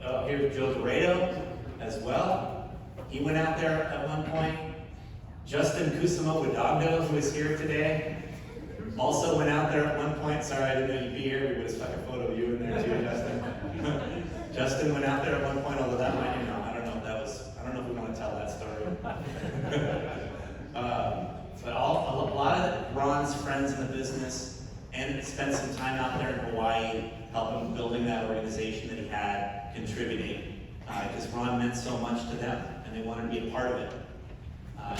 Here's Joe Geronimo as well. He went out there at one point. Justin Kusamo Wadogdo, who is here today, also went out there at one point. Sorry, I didn't know you'd be here. We would have stuck a photo of you in there too, Justin. Justin went out there at one point, although that might, I don't know if that was, I don't know if we want to tell that story. But a lot of Ron's friends in the business and spent some time out there in Hawaii helping building that organization that he had, contributing. Because Ron meant so much to them and they wanted to be a part of it.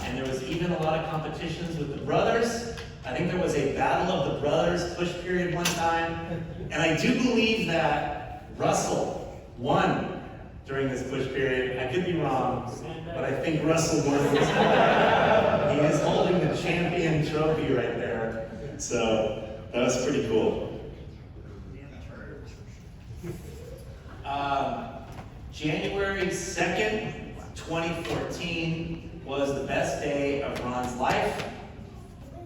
And there was even a lot of competitions with the brothers. I think there was a battle of the brothers push period one time. And I do believe that Russell won during this push period. I could be wrong, but I think Russell won. He is holding the champion trophy right there. So that was pretty cool. January 2nd, 2014 was the best day of Ron's life.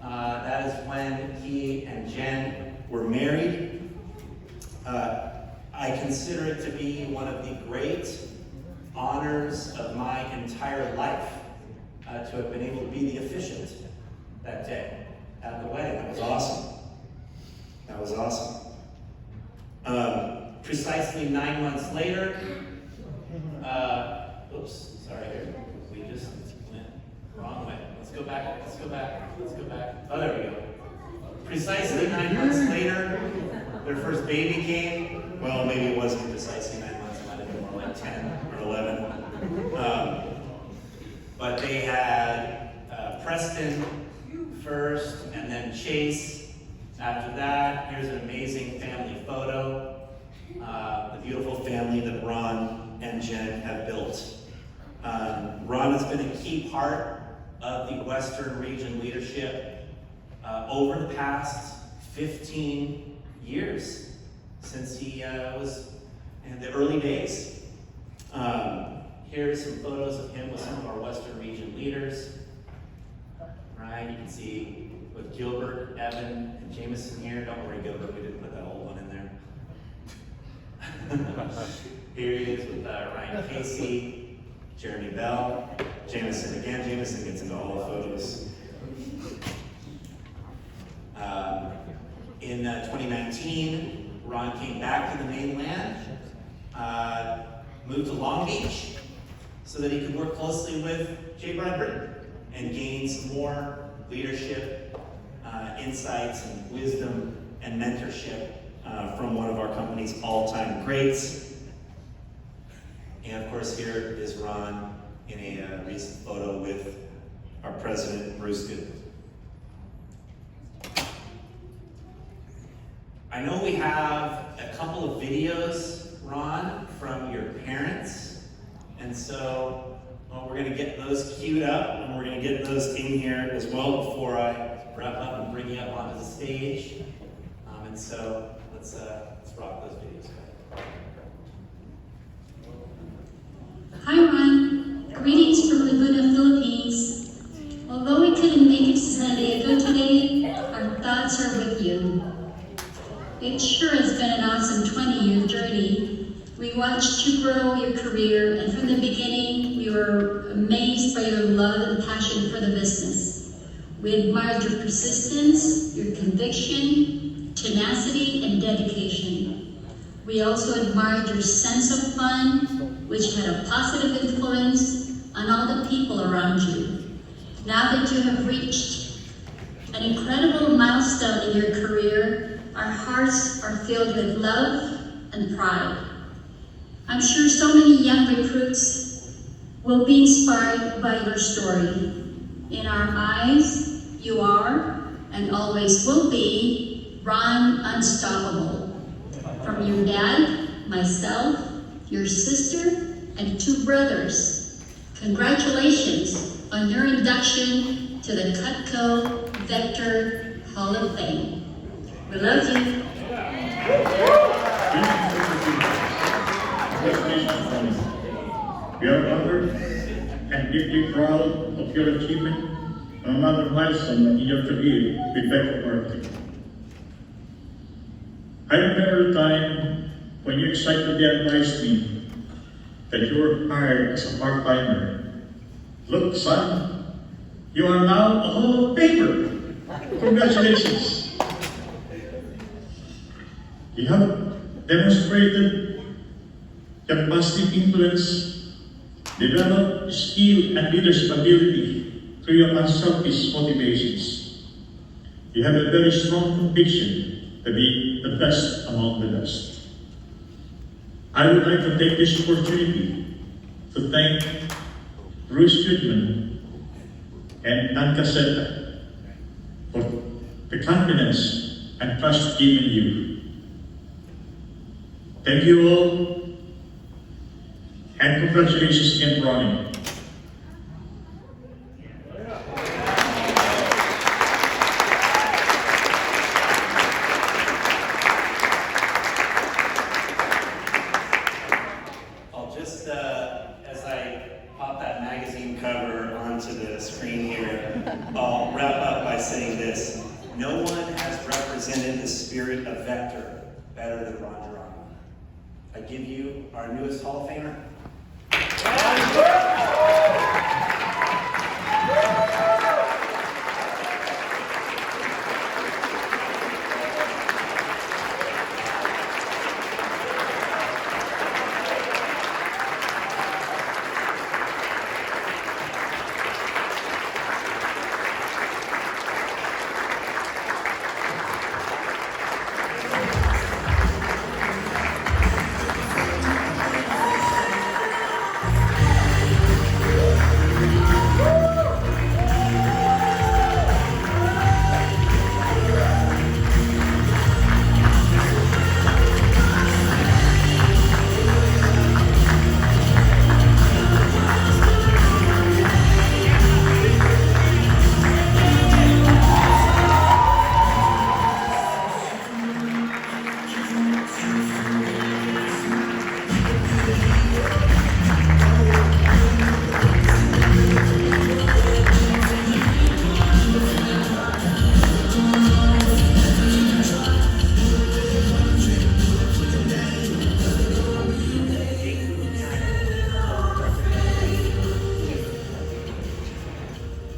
That is when he and Jen were married. I consider it to be one of the great honors of my entire life to have been able to be the officiant that day at the wedding. That was awesome. That was awesome. Precisely 9 months later, oops, sorry here. We just went wrong way. Let's go back. Oh, there we go. Precisely 9 months later, their first baby came. Well, maybe it wasn't precisely 9 months. It might have been more like 10 or 11. But they had Preston first, and then Chase after that. Here's an amazing family photo. The beautiful family that Ron and Jen have built. Ron has been a key part of the Western region leadership over the past 15 years since he was in the early days. Here's some photos of him with some of our Western region leaders. Right, you can see with Gilbert, Evan, and Jameson here. Don't worry, Gilbert, we didn't put that old one in there. Here he is with Ryan Casey, Jeremy Bell, Jameson again. Jameson gets into all the photos. In 2019, Ron came back to the mainland, moved to Long Beach so that he could work closely with Jay Bradbury and gain some more leadership, insights, and wisdom and mentorship from one of our company's all-time greats. And of course, here is Ron in a recent photo with our president, Bruce Good. I know we have a couple of videos, Ron, from your parents. And so we're going to get those queued up, and we're going to get those in here as well before I wrap up and bring you up onto the stage. And so let's rock those videos. Hi Ron, greetings from Laguna, Philippines. Although we couldn't make it to San Diego today, our thoughts are with you. It sure has been an awesome 20-year journey. We watched you grow your career, and from the beginning, we were amazed by your love and passion for the business. We admired your persistence, your conviction, tenacity, and dedication. We also admired your sense of fun, which had a positive influence on all the people around you. Now that you have reached an incredible milestone in your career, our hearts are filled with love and pride. I'm sure so many young recruits will be inspired by your story. In our eyes, you are, and always will be, Ron Unstoppable. From your dad, myself, your sister, and 2 brothers, congratulations on your induction to the Cutco Vector Hall of Fame. We love you. We are honored and deeply proud of your achievement on another milestone in your career with Vector Marketing. I remember a time when you excitedly advised me that you were hired as a part-timer. Look, son, you are now a Hall of Famer. Congratulations. You have demonstrated your positive influence, developed skill and leadership ability through your unselfish motivations. You have a very strong conviction to be the best among the best. I would like to take this opportunity to thank Bruce Goodman and Ann Caseta for the confidence and trust given you. Thank you all, and congratulations again, Geronimo. I'll just, as I pop that magazine cover onto the screen here, I'll wrap up by saying this. No one has represented the spirit of Vector better than Ron Geronimo. I give you our newest Hall of Famer.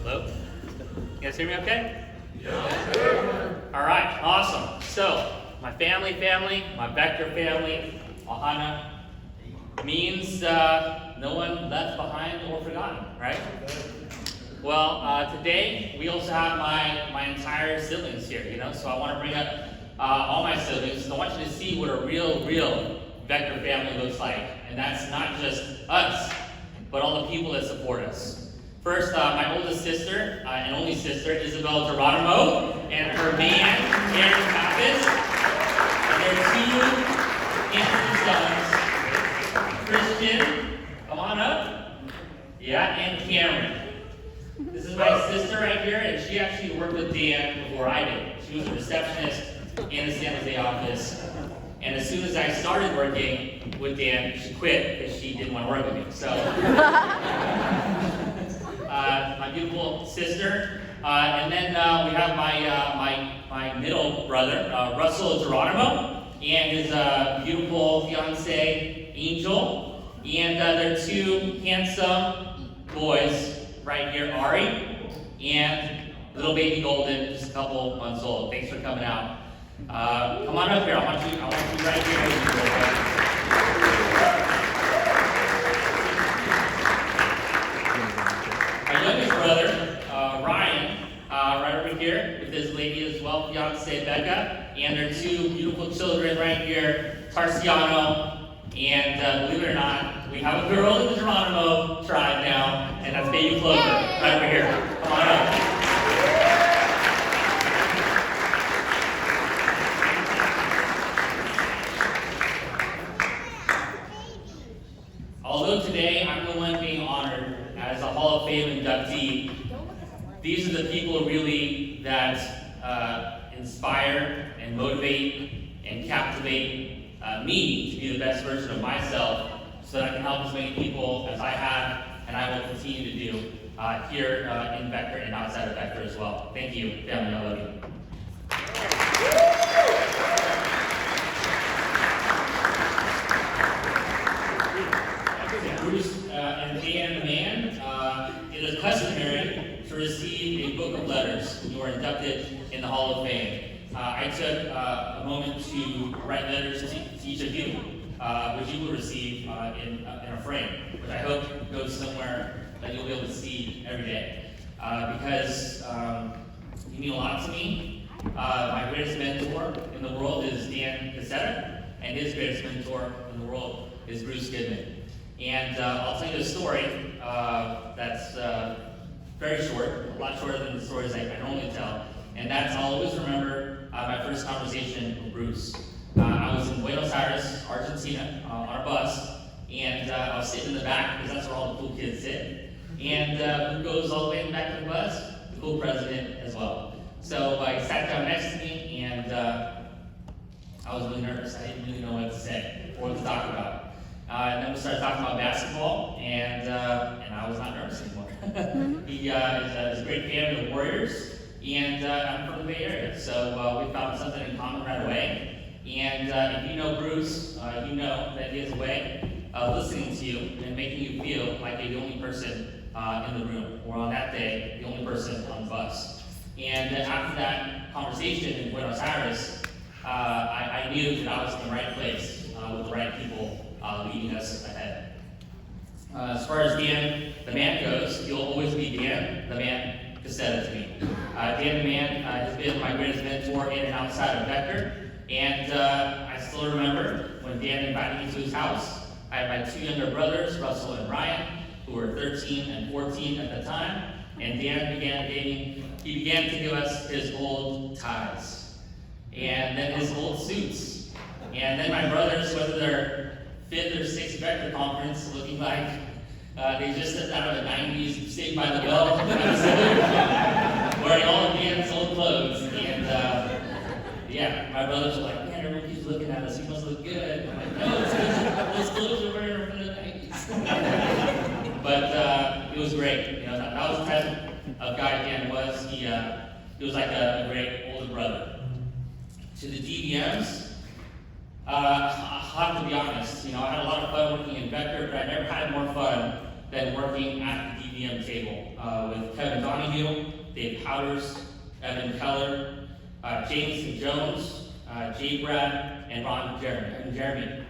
Hello? You guys hear me okay? Yeah. All right, awesome. So, my family, my Vector family, Ohana, means no one left behind or forgotten, right? Well, today we also have my entire siblings here, so I want to bring up all my siblings. I want you to see what a real Vector family looks like. And that's not just us, but all the people that support us. First, my oldest sister and only sister, Isabel Geronimo, and her man, Aaron Pappas, and their 2 handsome sons, Christian, come on up, and Cameron. This is my sister right here, and she actually worked with Dan before I did. She was a receptionist in the San Jose office, and as soon as I started working with Dan, she quit because she didn't want to work with me. So. My beautiful sister, and then we have my middle brother, Russell Geronimo, and his beautiful fiance, Angel, and their 2 handsome boys right here, Ari, and little baby Golden, just a couple months old. Thanks for coming out. Come on up here. I want you right here. My youngest brother, Ryan, right over here with his lady as well, fiance Becca, and their 2 beautiful children right here, Tarciano, and believe it or not, we have a girl in the Geronimo tribe now, and that's baby Clover, right over here. Come on up. Although today I'm the one being honored as a Hall of Fame inductee, these are the people really that inspire and motivate and captivate me to be the best version of myself so that I can help as many people as I have and I will continue to do here in Vector and outside of Vector as well. Thank you, family. I love you. which you will receive in a frame, which I hope goes somewhere that you'll be able to see every day. Because you mean a lot to me. My greatest mentor in the world is Dan Cassetta, and his greatest mentor in the world is Bruce Goodman. And I'll tell you a story that's very short, a lot shorter than the stories I normally tell, and that's I'll always remember my first conversation with Bruce. I was in Buenos Aires, Argentina, on a bus, and I was sitting in the back because that's where all the cool kids sit. And who goes all the way in the back of the bus? The cool president as well. So he sat down next to me, and I was really nervous. I didn't really know what to say or what to talk about. And then we started talking about basketball, and I was not nervous anymore. He is a great fan of the Warriors, and I'm from the Bay Area, so we found something in common right away. And if you know Bruce, you know that he has a way of listening to you and making you feel like you're the only person in the room, or on that day, the only person on the bus. And after that conversation in Buenos Aires, I knew that I was in the right place with the right people leading us ahead. As far as Dan the Man goes, he'll always be Dan the Man Cassetta to me. Dan the Man has been my greatest mentor in and outside of Vector. And I still remember when Dan invited me to his house. I had my two younger brothers, Russell and Ryan, who were 13 and 14 at the time. And Dan began to give us his old ties. And then his old suits. And then my brothers, whether they're 5th or 6th Vector conference, looking like they just stepped out of the 90s, Saved by the Bell, wearing all of Dan's old clothes. And yeah, my brothers were like, man, everyone keeps looking at us, you must look good. I'm like, no, it's because those clothes are wearing from the 90s. But it was great. You know, that was the type of guy Dan was. He was like a great older brother. To the DVMs, I'll have to be honest, you know, I had a lot of fun working in Vector, but I never had more fun than working at the DVM table with Kevin Donahue, Dave Powders, Evan Keller, Jameson Jones, Jay Brad, and Jeremy,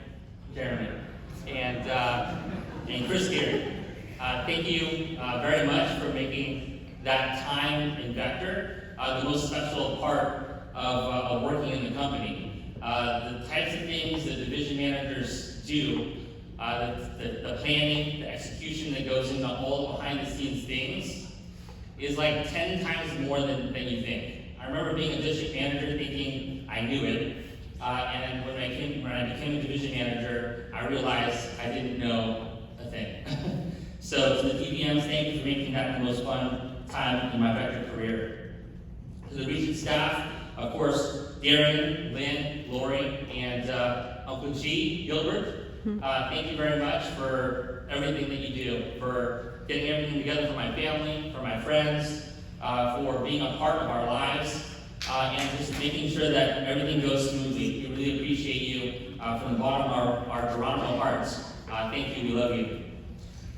and Chris Gary. Thank you very much for making that time in Vector the most special part of working in the company. The types of things that division managers do, the planning, the execution that goes into all behind the scenes things is like 10 times more than you think. I remember being a district manager thinking I knew it, and when I became a division manager, I realized I didn't know a thing. So to the DVMs, thank you for making that the most fun time in my Vector career. To the region staff, of course, Darren, Lynn, Lori, and Uncle G, Gilbert, thank you very much for everything that you do, for getting everything together for my family, for my friends, for being a part of our lives, and just making sure that everything goes smoothly. We really appreciate you from the bottom of our Geronimo hearts. Thank you, we love you.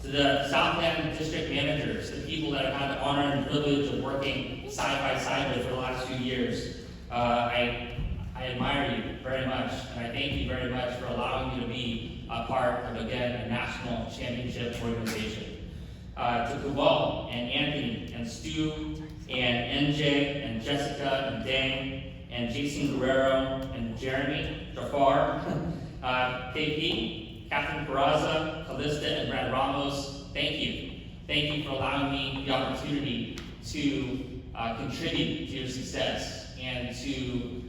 To the Southland district managers, the people that I've had the honor and privilege of working side by side with for the last few years, I admire you very much, and I thank you very much for allowing me to be a part of, again, a national championship organization. To Kubal and Anthony and Stu and NJ and Jessica and Dane and Jason Guerrero and Jeremy, Jafar, KP, Catherine Peraza, Callista, and Brad Ramos, thank you. Thank you for allowing me the opportunity to contribute to your success and to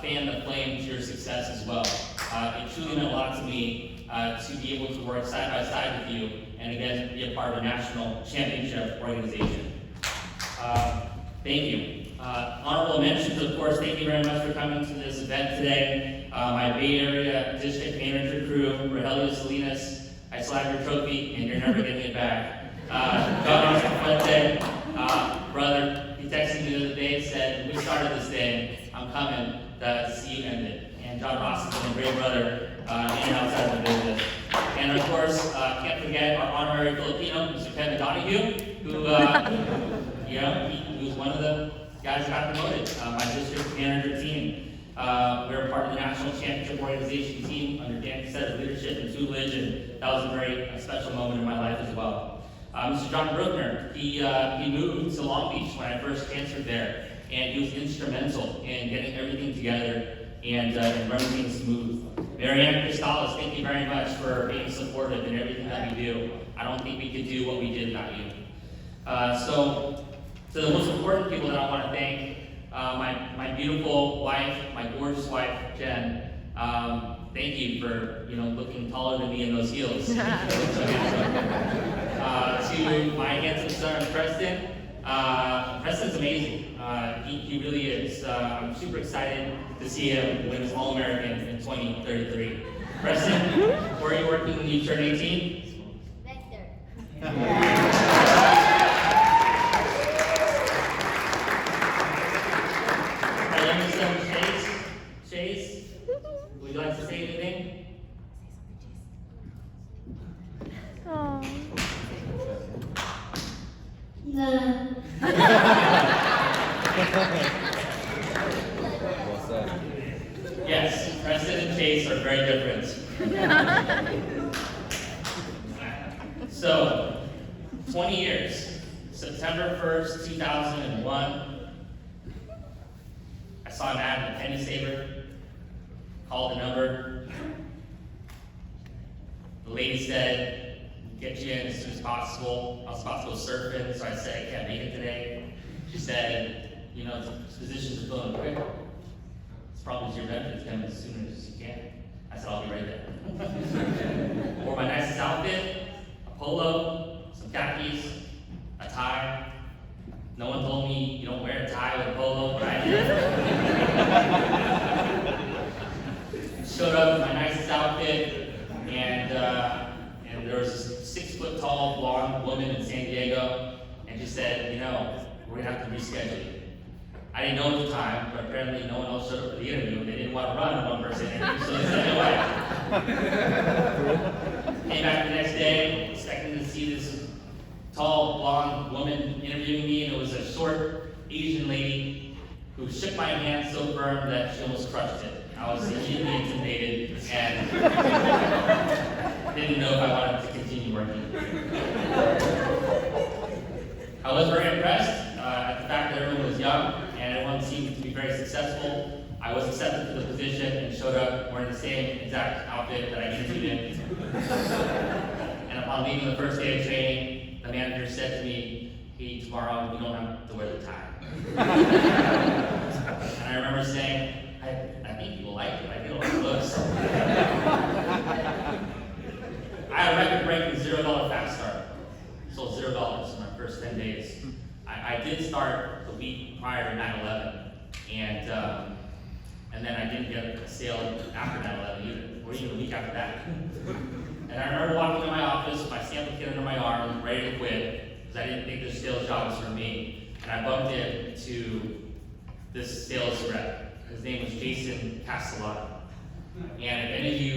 fan the flame to your success as well. It truly meant a lot to me to be able to work side by side with you and again be a part of a national championship organization. Thank you. Honorable mentions, of course, thank you very much for coming to this event today. My Bay Area District Manager crew, Rogelio Salinas, I still have your trophy and you're never getting it back. John Fuente, brother, he texted me the other day and said, we started this day, I'm coming to see you end it. And John Ross has been a great brother in and outside the business. And of course, can't forget our honorary Filipino, Mr. Kevin Donahue, who, he was one of the guys who got promoted, my district manager team. We were part of the national championship organization team under Dan Cassette's leadership and tutelage, and that was a very special moment in my life as well. Mr. John Bruckner, he moved to Long Beach when I first transferred there, and he was instrumental in getting everything together and running things smooth. Marianne Cristales, thank you very much for being supportive in everything that we do. I don't think we could do what we did without you. So, to the most important people that I want to thank, my beautiful wife, my gorgeous wife, Jen. Thank you for looking taller than me in those heels. To my handsome son, Preston. Preston's amazing. He really is. I'm super excited to see him win his All-American in 2033. Preston, where are you working when you turn 18? Vector. Our youngest son, Chase, would you like to say anything? Oh. Yes, Preston and Chase are very different. So, 20 years, September 1st, 2001, I saw an ad in a penny saver, called the number. The lady said, get you in as soon as possible. I was about to go surfing, so I said, I can't make it today. She said, this position's filling quick. It's probably your benefits coming as soon as you can. I said, I'll be right there. Wore my nicest outfit, a polo, some khakis, a tie. No one told me you don't wear a tie with a polo, but I did. Showed up in my nicest outfit, and there was this 6-foot-tall blonde woman in San Diego, and she said, we're gonna have to reschedule you. I didn't know at the time, but apparently no one else showed up for the interview. They didn't want to run a one-person interview, so they said no way. Came back the next day, expecting to see this tall, blonde woman interviewing me, and it was a short Asian lady who shook my hand so firm that she almost crushed it. I was immediately intimidated and didn't know if I wanted to continue working. I was very impressed at the fact that everyone was young and everyone seemed to be very successful. I was accepted to the position and showed up wearing the same exact outfit that I interviewed in. And upon leaving the first day of training, the manager said to me, hey, tomorrow you don't have to wear the tie. And I remember saying, I think people like it. I get a lot of looks. I had a record-breaking $0 fast start. Sold $0 in my first 10 days. I did start the week prior to 9/11, and then I didn't get a sale after 9/11 either, or even a week after that. And I remember walking to my office with my sample kit under my arm, ready to quit, because I didn't think this sales job was for me. And I bumped into this sales rep. His name was Jason Castellano. And if any of you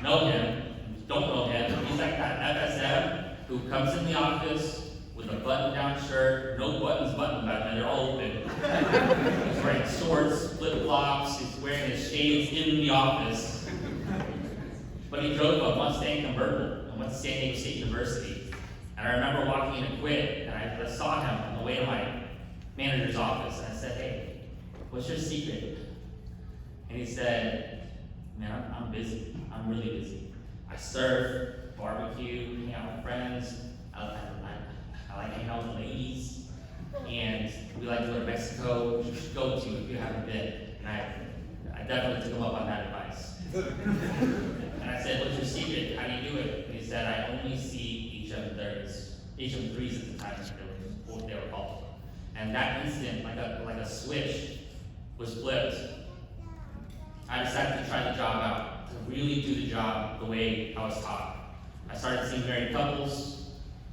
know him, don't know him, he's like that FSM who comes in the office with a button-down shirt, no buttons buttoned back there, they're all open. He's wearing shorts, flip-flops, he's wearing his shades in the office. But he drove a Mustang convertible and went to San Diego State University. And I remember walking in to quit, and I saw him on the way to my manager's office, and I said, hey, what's your secret? And he said, man, I'm busy. I'm really busy. I surf, barbecue, hang out with friends. I like hanging out with ladies. And we like to go to Mexico, which you should go to if you haven't been. And I definitely took him up on that advice. And I said, what's your secret? How do you do it? And he said, I only see HM3s at the time they were called. And that instant, like a switch, was flipped. I decided to try the job out, to really do the job the way I was taught. I started seeing married couples.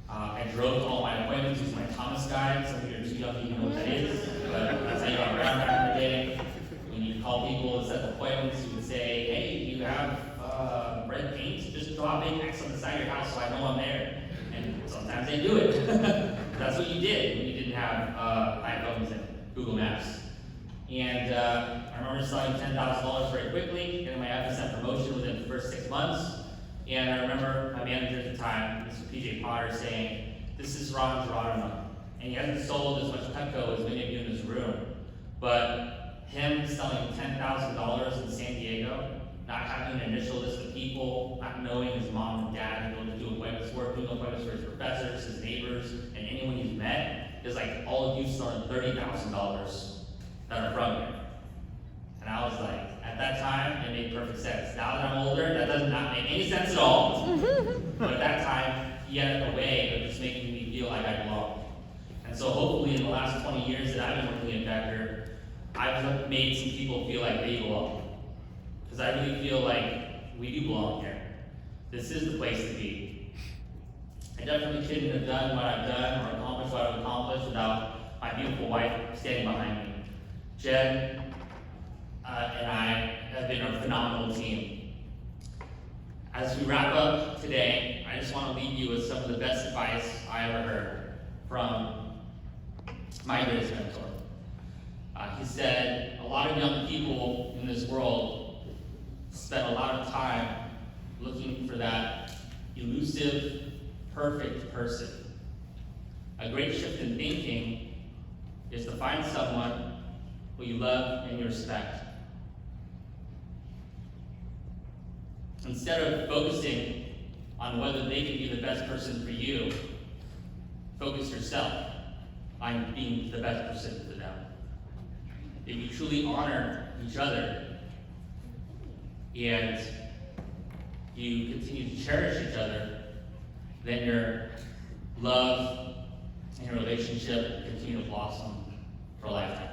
I drove to all my appointments using my Thomas guide. Some of you are too young to even know what that is, but that's how you got around back in the day. When you call people and set appointments, you would say, hey, do you have red paint? Just draw a big X on the side of your house so I know I'm there. And sometimes they do it. That's what you did when you didn't have iPhones and Google Maps. And I remember selling $10,000 very quickly, getting my F% promotion within the first 6 months. And I remember my manager at the time, Mr. PJ Potter, saying, "This is Ron Geronimo, and he hasn't sold as much Cutco as many of you in this room. But him selling $10,000 in San Diego, not having an initial list of people, not knowing his mom and dad, able to do appointments for, doing appointments for his professors, his neighbors, and anyone he's met, is like all of you selling $30,000 that are from here." And I was like, at that time, it made perfect sense. Now that I'm older, that does not make any sense at all. But at that time, he had a way of just making me feel like I belong. And so hopefully in the last 20 years that I've been working at Vector, I've made some people feel like they belong. Because I really feel like we do belong here. This is the place to be. I definitely couldn't have done what I've done or accomplished what I've accomplished without my beautiful wife standing behind me. Jen and I have been a phenomenal team. As we wrap up today, I just want to leave you with some of the best advice I ever heard from my greatest mentor. He said, a lot of young people in this world spend a lot of time looking for that elusive, perfect person. A great shift in thinking is to find someone who you love and you respect. Instead of focusing on whether they can be the best person for you, focus yourself on being the best person for them. If you truly honor each other and you continue to cherish each other, then your love and your relationship continue to blossom for a lifetime.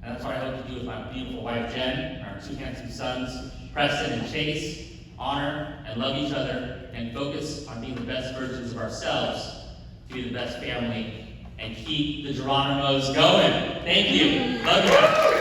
And that's what I hope to do with my beautiful wife Jen, our two handsome sons, Preston and Chase. Honor and love each other and focus on being the best versions of ourselves to be the best family and keep the Geronimos going. Thank you. Love you.